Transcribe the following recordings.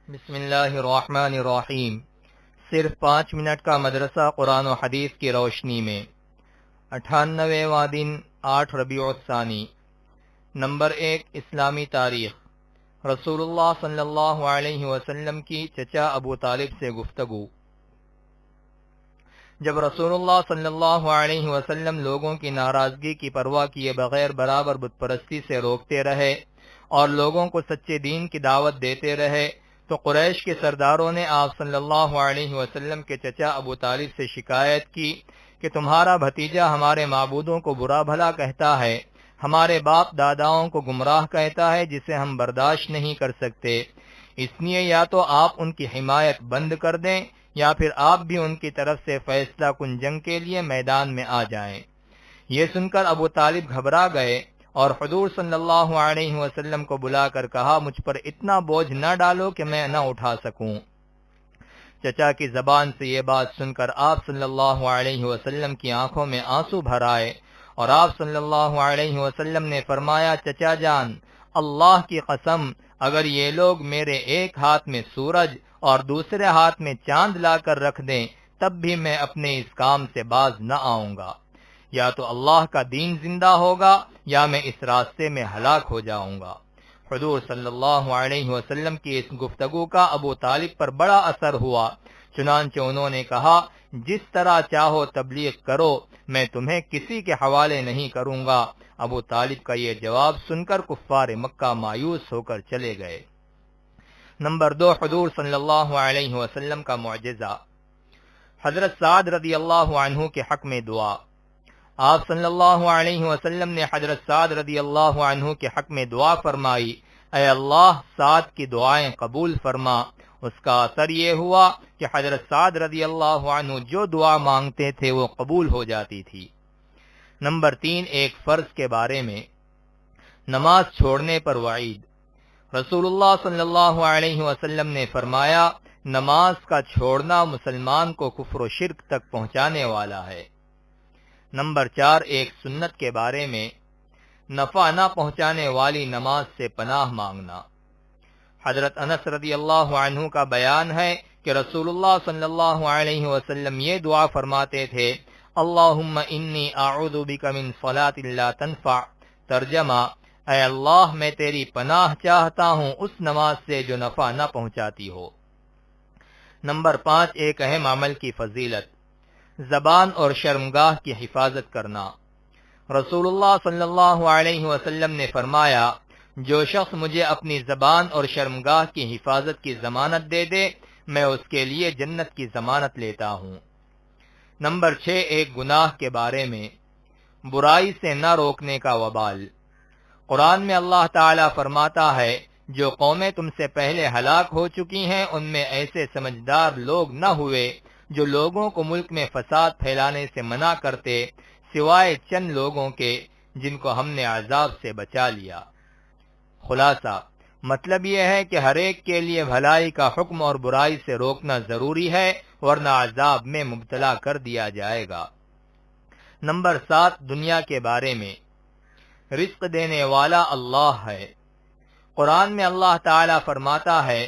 بسم اللہ الرحمن الرحیم۔ صرف 5 منٹ کا مدرسہ قرآن و حدیث کی روشنی میں 98واں دن 8 ربیع الثانی۔ نمبر 1، اسلامی تاریخ۔ رسول اللہ صلی اللہ علیہ وسلم کی چچا ابو طالب سے گفتگو۔ جب رسول اللہ صلی اللہ علیہ وسلم لوگوں کی ناراضگی کی پرواہ کیے بغیر برابر بت پرستی سے روکتے رہے اور لوگوں کو سچے دین کی دعوت دیتے رہے، تو قریش کے سرداروں نے آپ صلی اللہ علیہ وسلم کے چچا ابو طالب سے شکایت کی کہ تمہارا بھتیجا ہمارے معبودوں کو برا بھلا کہتا ہے، ہمارے باپ داداؤں کو گمراہ کہتا ہے، جسے ہم برداشت نہیں کر سکتے۔ اس لیے یا تو آپ ان کی حمایت بند کر دیں یا پھر آپ بھی ان کی طرف سے فیصلہ کن جنگ کے لیے میدان میں آ جائیں۔ یہ سن کر ابو طالب گھبرا گئے اور حضور صلی اللہ علیہ وسلم کو بلا کر کہا، مجھ پر اتنا بوجھ نہ ڈالو کہ میں نہ اٹھا سکوں۔ چچا کی زبان سے یہ بات سن کر آپ صلی اللہ علیہ وسلم کی آنکھوں میں آنسو بھر آئے اور آپ صلی اللہ علیہ وسلم نے فرمایا، چچا جان، اللہ کی قسم، اگر یہ لوگ میرے ایک ہاتھ میں سورج اور دوسرے ہاتھ میں چاند لا کر رکھ دیں تب بھی میں اپنے اس کام سے باز نہ آؤں گا۔ یا تو اللہ کا دین زندہ ہوگا یا میں اس راستے میں ہلاک ہو جاؤں گا۔ حضور صلی اللہ علیہ وسلم کی اس گفتگو کا ابو طالب پر بڑا اثر ہوا، چنانچہ انہوں نے کہا، جس طرح چاہو تبلیغ کرو، میں تمہیں کسی کے حوالے نہیں کروں گا۔ ابو طالب کا یہ جواب سن کر کفار مکہ مایوس ہو کر چلے گئے۔ نمبر 2، حضور صلی اللہ علیہ وسلم کا معجزہ۔ حضرت سعد رضی اللہ عنہ کے حق میں دعا۔ آپ صلی اللہ علیہ وسلم نے حضرت سعد رضی اللہ عنہ کے حق میں دعا فرمائی، اے اللہ، سعد کی دعائیں قبول فرما۔ اس کا اثر یہ ہوا کہ حضرت سعد رضی اللہ عنہ جو دعا مانگتے تھے وہ قبول ہو جاتی تھی۔ نمبر 3، ایک فرض کے بارے میں۔ نماز چھوڑنے پر وعید۔ رسول اللہ صلی اللہ علیہ وسلم نے فرمایا، نماز کا چھوڑنا مسلمان کو کفر و شرک تک پہنچانے والا ہے۔ نمبر 4، ایک سنت کے بارے میں۔ نفع نہ پہنچانے والی نماز سے پناہ مانگنا۔ حضرت انس رضی اللہ عنہ کا بیان ہے کہ رسول اللہ صلی اللہ علیہ وسلم یہ دعا فرماتے تھے، اللہم انی اعوذ بک من صلاۃ لا تنفع۔ ترجمہ، اے اللہ، میں تیری پناہ چاہتا ہوں اس نماز سے جو نفع نہ پہنچاتی ہو۔ نمبر 5، ایک اہم عمل کی فضیلت۔ زبان اور شرمگاہ کی حفاظت کرنا۔ رسول اللہ صلی اللہ علیہ وسلم نے فرمایا، جو شخص مجھے اپنی زبان اور شرمگاہ کی حفاظت کی ضمانت دے دے، میں اس کے لیے جنت کی ضمانت لیتا ہوں۔ نمبر 6، ایک گناہ کے بارے میں۔ برائی سے نہ روکنے کا وبال۔ قرآن میں اللہ تعالیٰ فرماتا ہے، جو قومیں تم سے پہلے ہلاک ہو چکی ہیں ان میں ایسے سمجھدار لوگ نہ ہوئے جو لوگوں کو ملک میں فساد پھیلانے سے منع کرتے، سوائے چند لوگوں کے جن کو ہم نے عذاب سے بچا لیا۔ خلاصہ، مطلب یہ ہے کہ ہر ایک کے لیے بھلائی کا حکم اور برائی سے روکنا ضروری ہے، ورنہ عذاب میں مبتلا کر دیا جائے گا۔ نمبر 7، دنیا کے بارے میں۔ رزق دینے والا اللہ ہے۔ قرآن میں اللہ تعالیٰ فرماتا ہے،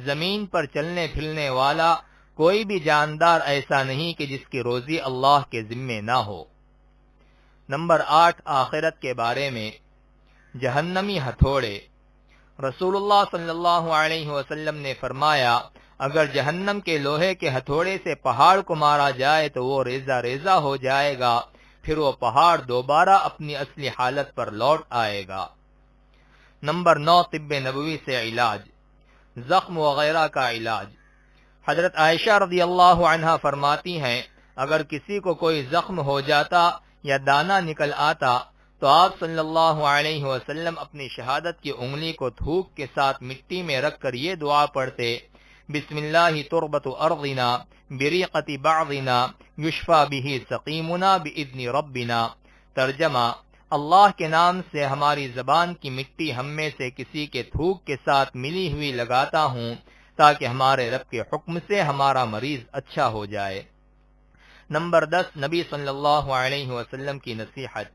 زمین پر چلنے پھرنے والا کوئی بھی جاندار ایسا نہیں کہ جس کی روزی اللہ کے ذمے نہ ہو۔ نمبر 8، آخرت کے بارے میں۔ جہنمی ہتھوڑے۔ رسول اللہ صلی اللہ علیہ وسلم نے فرمایا، اگر جہنم کے لوہے کے ہتھوڑے سے پہاڑ کو مارا جائے تو وہ ریزہ ریزہ ہو جائے گا، پھر وہ پہاڑ دوبارہ اپنی اصلی حالت پر لوٹ آئے گا۔ نمبر 9، طب نبوی سے علاج۔ زخم وغیرہ کا علاج۔ حضرت عائشہ رضی اللہ عنہا فرماتی ہیں، اگر کسی کو کوئی زخم ہو جاتا یا دانہ نکل آتا تو آپ صلی اللہ علیہ وسلم اپنی شہادت کی انگلی کو تھوک کے ساتھ مٹی میں رکھ کر یہ دعا پڑھتے، بسم اللہ تربت ارضنا بریقت بعضنا یشفى به سقیمنا باذن ربنا۔ ترجمہ، اللہ کے نام سے ہماری زبان کی مٹی ہم میں سے کسی کے تھوک کے ساتھ ملی ہوئی لگاتا ہوں تاکہ ہمارے رب کے حکم سے ہمارا مریض اچھا ہو جائے۔ نمبر 10، نبی صلی اللہ علیہ وسلم کی نصیحت۔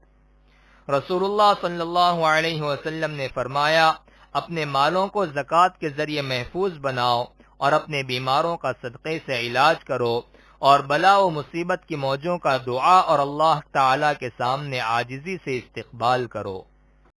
رسول اللہ صلی اللہ علیہ وسلم نے فرمایا، اپنے مالوں کو زکوٰۃ کے ذریعے محفوظ بناؤ اور اپنے بیماروں کا صدقے سے علاج کرو اور بلا و مصیبت کی موجوں کا دعا اور اللہ تعالی کے سامنے عاجزی سے استقبال کرو۔